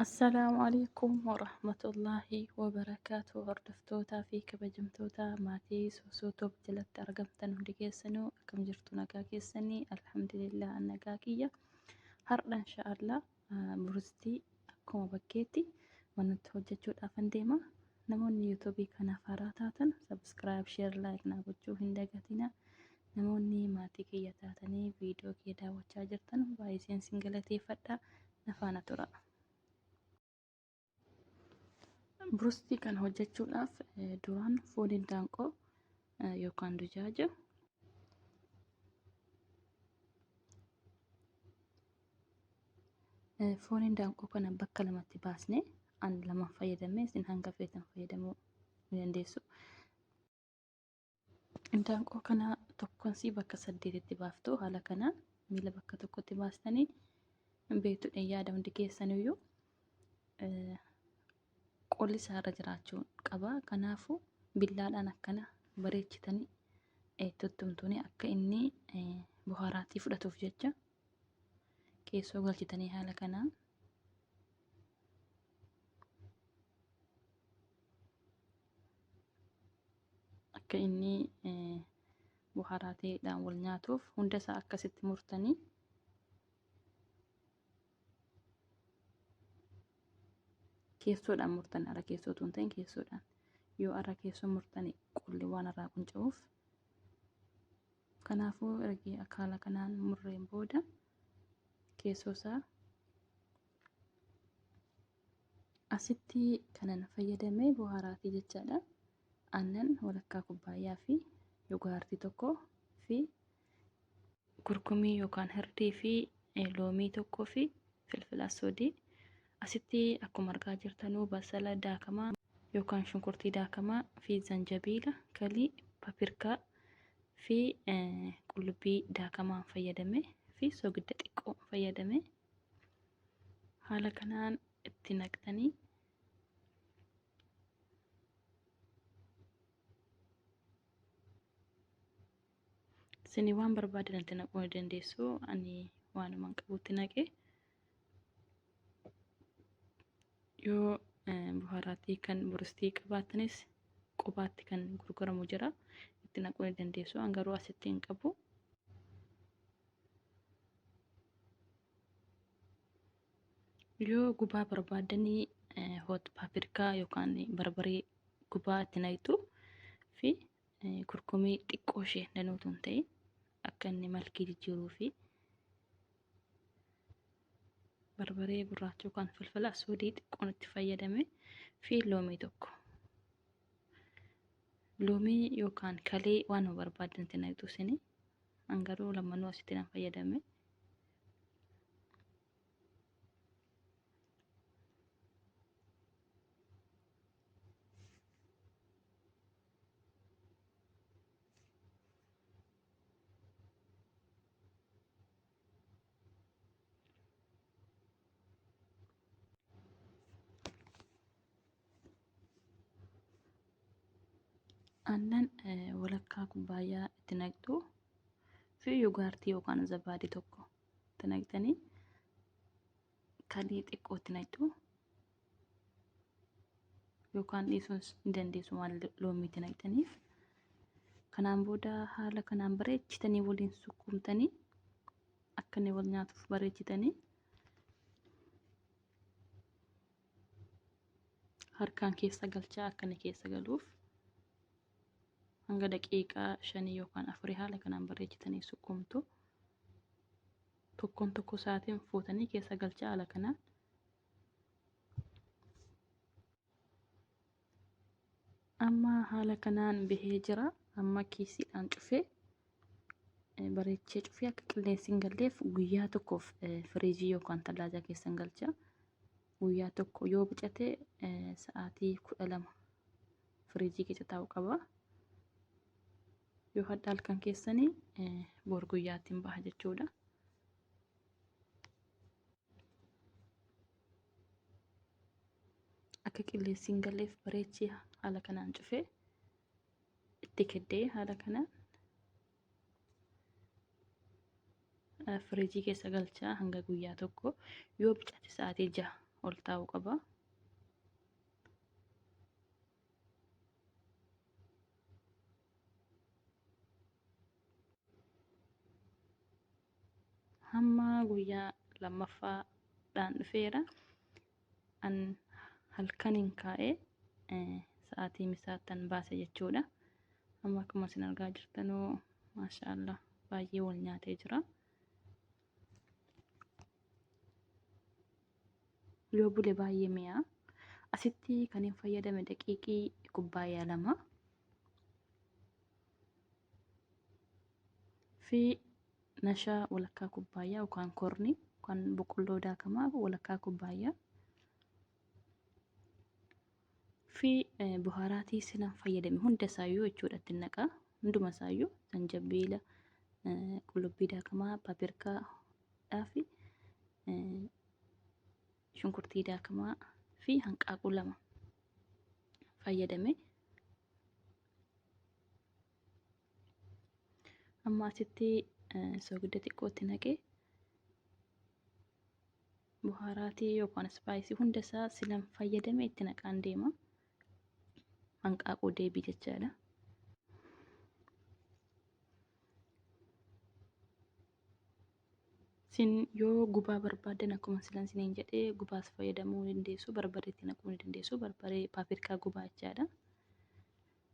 Assalaamu alaykum warahmatullaahi wabarakaatuh. Hordoftoota fi kabajamtoota maatii Soosoo jalatti argamtan hundi keessanuu akkam jirtu nagaa keessanii? Alhamdulillah nagaa kiyya. Har'a inshaallah buristii akkuma bakkeetti wanti hojjechuudhaaf deema. Namoonni yuutuubii kanaaf haaraa taatan subscribe, share, like naa gochuu hin dagatina. Namoonni maatii kiyya taatanii viidiyoo kee daawwachaa jirtan baay'een sin galateeffadha. Na faana tura. Burustii kan hojjechuudhaaf duraan foon hindaanqoo yookaan dujaaja foon hindaanqoo kana bakka lamatti baasnee an lama fayyadamee isin hanga feetan fayyadamuu ni dandeessu. Hindaanqoo kana tokkonsii bakka 8tti baaftu haala kanaan miila bakka tokkotti baastanii beektuudhaan yaada hundi keessaniyyuu qolli isaarra jiraachuu qaba. Kanaafuu billaadhaan akkana bareechitanii tuttumtuuni akka inni buhaaraatii fudhatuuf jecha keessoo galchitanii haala kanaan akka inni buhaaraatiidhaan wal nyaatuuf hunda isaa akkasitti murtanii keessoodhaan murtan ara keessootu hin ta'in keessoodhaan yoo ara keessoo murtanii qolli waan irraa qunca'uuf kanaafuu ergi akaala kanaan murreen booda keessoo isaa asitti kanan fayyadamee buhaaraatii jechaadha. Aannan walakkaa kubbaayyaa fi yogaartii tokko fi kurkumii yookaan hirdii fi loomii tokkoo fi filfila soodii asitti akkuma argaa jirtanuu basala daakamaa yookaan shunkurtii daakamaa fi zanjabiila kalii papirkaa fi qullubbii daakamaan fayyadame fi soogidda xiqqoo fayyadame haala kanaan itti naqxanii isin waan barbaadan itti naquu ni dandeessu. Ani waanumaan qabutti naqe yoo buhaaraatii kan burustii qabaatanis qubaatti kan gurguramu jira itti naquu ni dandeessu. An garuu asitti hin qabu. Yoo gubaa barbaadanii hot paapirikaa yookaan barbaree gubaa itti naqxu fi kurkumii xiqqoo ishee danuutu hin ta'in akka inni malkii jijjiiruu fi barbaree gurraacha yookaan filfila soodii xiqqoon itti fayyadame fi loomii tokko. Loomii yookaan kalee waan barbaadan itti naqxu isin. An garuu lamanuu asitti nan fayyadame. Aannan walakkaa kubbaayyaa itti naqxu fi yogaartii yookaan zabaadii tokko itti naqxanii kalii xiqqoo itti naqxu yookaan dhiisuus ni dandeessu waan loomii itti naqxaniif. Kanaan booda haala kanaan bareechitanii waliin sukkuumtanii akka inni wal nyaatuuf bareechitanii harkaan keessa galchaa akka inni keessa galuuf hanga daqiiqaa 5 yookaan 4 haala kanaan bareechitanii sukkuumtu. Tokkoon tokko sa'aatiin fuutanii keessa galchaa haala kanaan. Amma haala kanaan bahee jira. Amma kiisiidhaan cufee bareechee cufee akka qilleensi hin galleef guyyaa tokkoof firiijii yookaan tallaajaa keessa galcha. Guyyaa tokko yoo bicate sa'aatii 12 firiijii keessa taa'uu qaba. Yoo hadda halkan keessanii bor guyyaattiin baha jechuudha. Akka qilleensi hin galleef bareechee haala kanaan cufee itti keddee haala kanaan firiijii keessa galchaa hanga guyyaa tokko yoo bicate sa'aatii 6 ol taa'uu qaba. Hamma guyyaa lammaffaadhaan dhufeera. An halkaniin kaa'ee sa'aatii misaattan baase jechuudha. Amma akkuma isin argaa jirtanuu maashaallah baay'ee wal nyaatee jira. Yoo bule baay'ee mi'aa. Asitti kan hin fayyadame daqiiqii kubbaayyaa 2 fi nashaa walakkaa kubbaayyaa yookaan korni kan boqqolloo daakamaa walakkaa kubbaayyaa fi buhaaraatii sinan fayyadame hunda isaayyuu jechuudha itti naqaa. Hunduma isaayyuu zanjabiila, qullubbii daakamaa, paapirkaa fi shunkurtii daakamaa fi hanqaaquu 2 fayyadame. Amma asitti soogidda xiqqootti naqee buhaaraatii yookaan ispaayisii hunda isaa sinan fayyadame itti naqaan deema. Hanqaaquu deebii jechaadha. Sin yoo gubaa barbaadan akkuma silan siniin jedhee gubaas fayyadamuu dandeessu, barbaree itti naquu ni dandeessu. Barbaree paapirkaa gubaa jechaadha.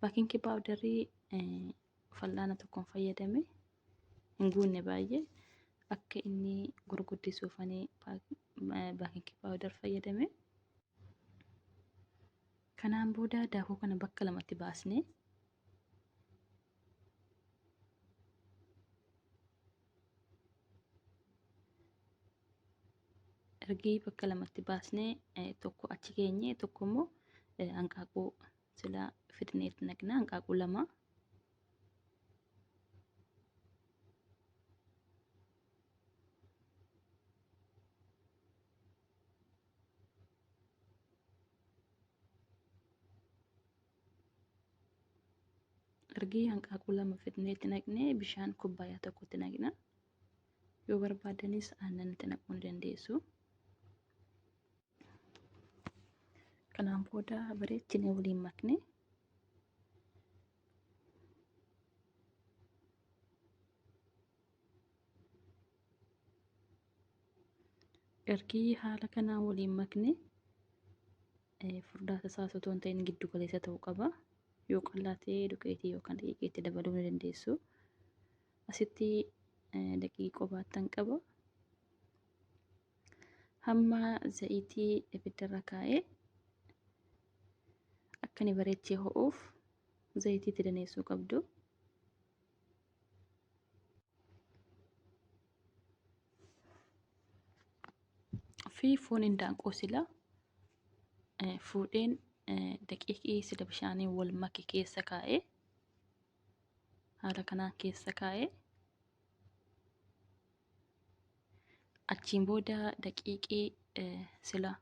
Baking powderii fal'aana tokkoon fayyadame hin guunne baay'ee akka inni gurguddisuufanii baking powder fayyadame. Kanaan booda daakuu kana bakka lamatti baasnee ergii bakka lamatti baasnee tokko achi keenyee tokko immoo hanqaaquu sila fidnee itti naqna. Hanqaaquu 2 ergii hanqaaquu 2 fidnee itti naqnee bishaan kubbaayyaa tokkotti naqna. Yoo barbaadanis aannan itti naquu ni dandeessu. Kanaan booda bareechinee waliin makne ergii haala kanaan waliin makne furdaasa isaas otoo hin ta'in giddu galeessa ta'uu qaba. Yoo qal'aa ta'e duqeetii yookaan daqiiqeetti dabaluu ni dandeessu. Asitti daqiiqoo baattan qaba. Hamma zayitii ibiddarra kaa'ee akka inni bareechee ho'uuf zayitiitti daneessuu qabdu. Fi foon hindaanqoo sila fuudheen daqiiqii sila bishaaniin wal make keessa kaa'ee haala kanaan keessa kaa'ee achiin booda daqiiqii sila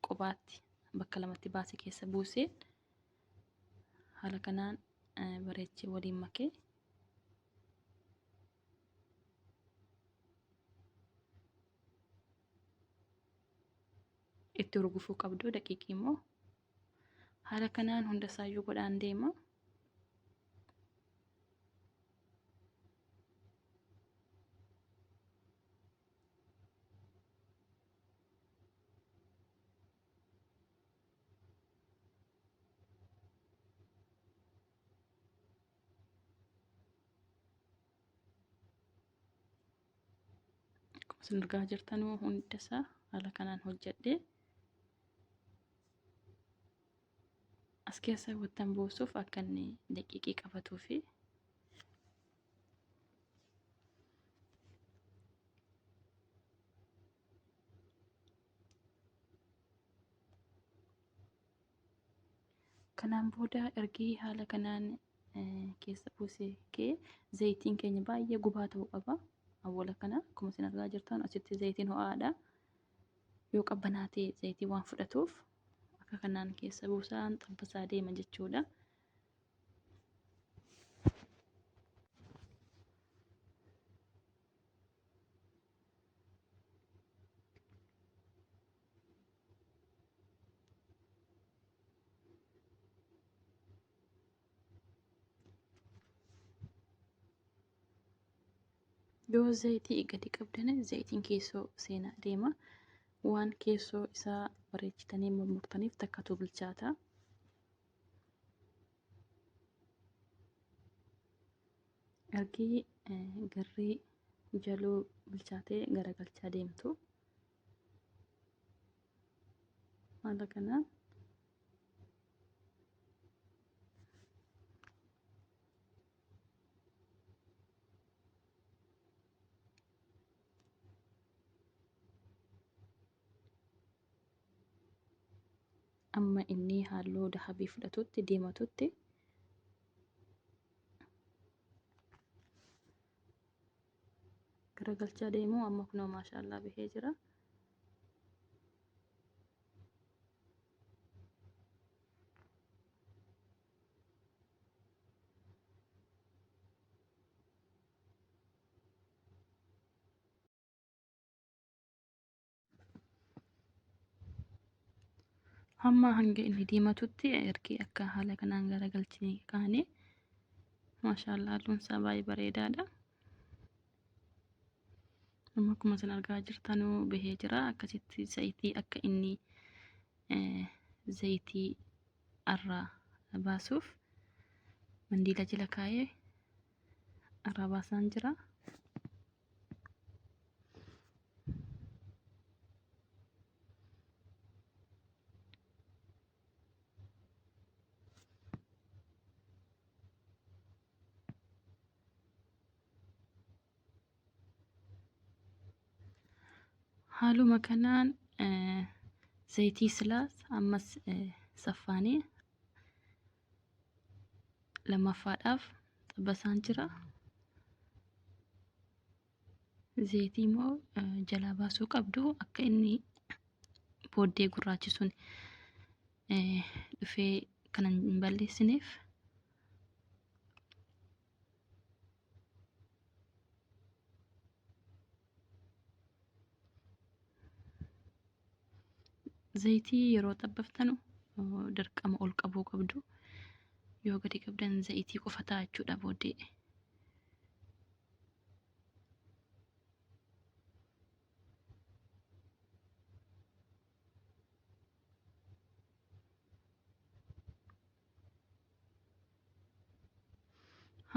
qobaatti bakka lamatti baase keessa buusee haala kanaan bareechee waliin makee itti urgufuu qabdu. Daqiiqii immoo haala kanaan hunda isaayyuu godhaan deema. Akkuma isin argaa jirtanuu hunda isaa haala kanaan hojjedhee as keessa wittan buusuuf akka inni daqiiqii qabatuu fi kanaan booda ergii haala kanaan keessa buusee kee zayitiin keenya baay'ee gubaa ta'uu qaba. Awwala kana akkuma isin argaa jirtan asitti zayitiin ho'aadha. Yoo qabbanaatee zayitii waan fudhatuuf akka kanaan keessa buusaan xabbasaa deema jechuudha. Yoo zayitii gadi qabdan zayitiin keessoo seenaa deema. Waan keessoo isaa bareechitanii mummurtaniif takkatu bilchaata. Ergi garrii jaluu bilchaatee garagalchaa deemtu. Haala kanaan amma inni halluu dahabii fudhatutti diimatutti garagalchaa deemu. Amma kunoo maashaallah bahee jira. Hamma hanga inni diimatutti ergi akka haala kanaan garagalchinee kaane maashaallah halluun isaa baay'ee bareedaadha. Amma akkuma isin argaa jirtanuu bahee jira. Akkasitti zayitii akka inni zayitii irraa baasuuf mandiila jala kaayee irraa baasaan jira. Haaluma kanaan zayitii silaas ammas saffaanee lammaffaadhaaf xabbasaan jira. Zayitii immoo jalaa baasuu qabdu akka inni booddee gurraachi sun dhufee kan hin balleessineef. Zayitii yeroo xabbaftanu dirqama ol qabuu qabdu. Yoo gadi qabdan zayitii qofa ta'a jechuudha booddee.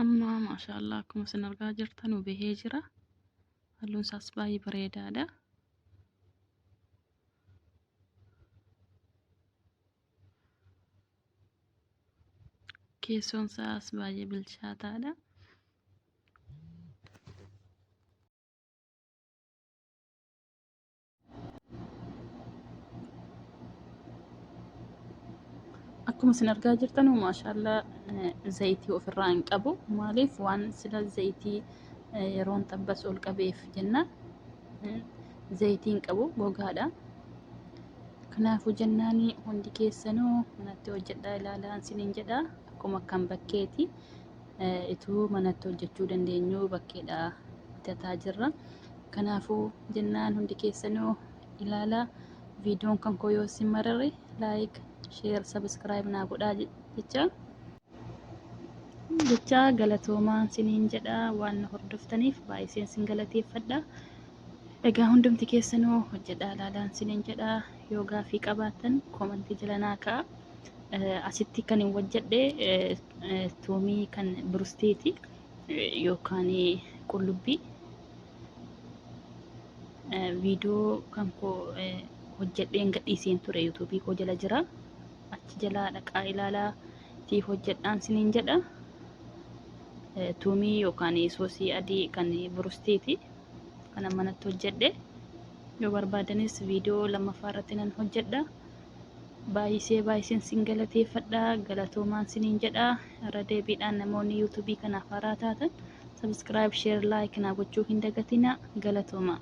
Amma maashaallah akkuma isin argaa jirtanu bahee jira. Halluun isaas baay'ee bareedaadha. Keessoon isaas baay'ee bilchaataadha. Akkuma isin argaa jirtanu maashaallah zayitii ofirraa hin qabu. Maaliif waan sila zayitii yeroon xabbas ol qabeef jenna. Zayitii hin qabu, gogaadha. Kanaafuu jennaani hundi keessanuu manatti hojjedhaa ilaalaa isiniin jedha. Akkuma kan bakkeeti ituu manatti hojjechuu dandeenyu bakkeedha bitataa jirra. Kanaafuu jennaan hundi keessanuu ilaalaa. Viidiyoon kan koo yoo isin marare laayik, sheer, sabskiraayib naa godhaa jecha galatoomaan isiniin jedha. Waan na hordoftaniif baay'ee isin galateeffadha. Egaa hundumti keessanuu hojjedhaa ilaalaa isiniin jedha. Yoo gaaffii qabaattan koomentii jala naa ka'a. Asitti kan hin hojjedhe tuumii kan birusteeti yookaan qullubbii. Viidiyoo kan koo hojjedheen gadhiiseen ture yuutuubii koo jala jira. Achi jalaa dhaqaa ilaalaa tii hojjedhaan isiniin jedha. Tuumii yookaan soosii adii kan birusteeti kan manatti hojjedhe. Yoo barbaadanis viidiyoo lammaffaa irratti nan hojjedha. Baay'iseen isin galateeffadha. Galatoomaan isiniin jedha. Irra deebiidhaan namoonni yuutuubii kanaaf haaraa taatan sabskiraayib, sheer, laayik naa gochuu hin dagatina. Galatoomaa.